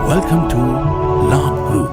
Welcome to Labh Group.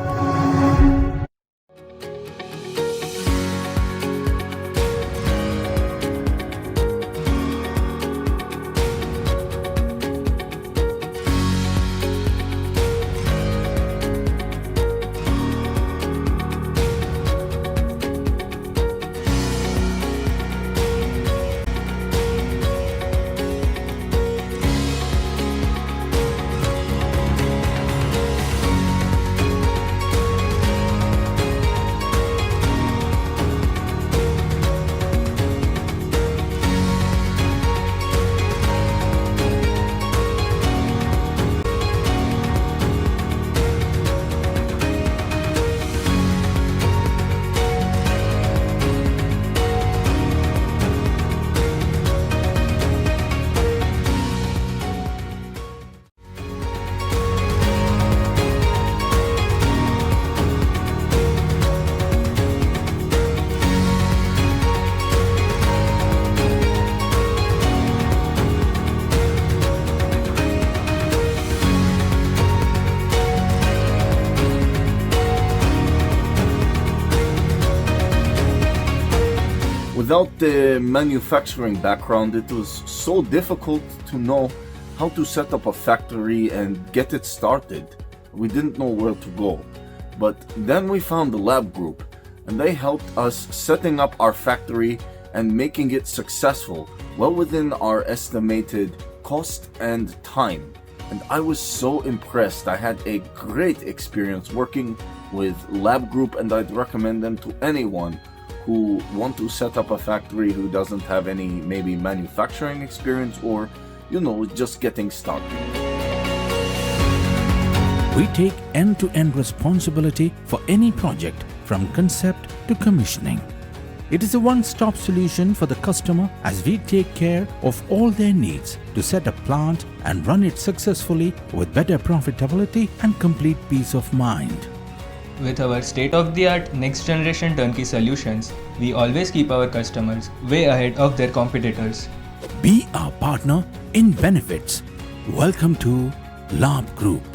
Without the manufacturing background, it was so difficult to know how to set up a factory and get it started. We didn't know where to go. But then we found the Labh Group, and they helped us setting up our factory and making it successful, well within our estimated cost and time. And I was so impressed. I had a great experience working with Labh Group, and I'd recommend them to anyone who want to set up a factory who doesn't have any maybe manufacturing experience or, just getting started. We take end-to-end responsibility for any project from concept to commissioning. It is a one-stop solution for the customer as we take care of all their needs to set a plant and run it successfully with better profitability and complete peace of mind. With our state-of-the-art next-generation turnkey solutions, we always keep our customers way ahead of their competitors. Be our partner in benefits. Welcome to Labh Group.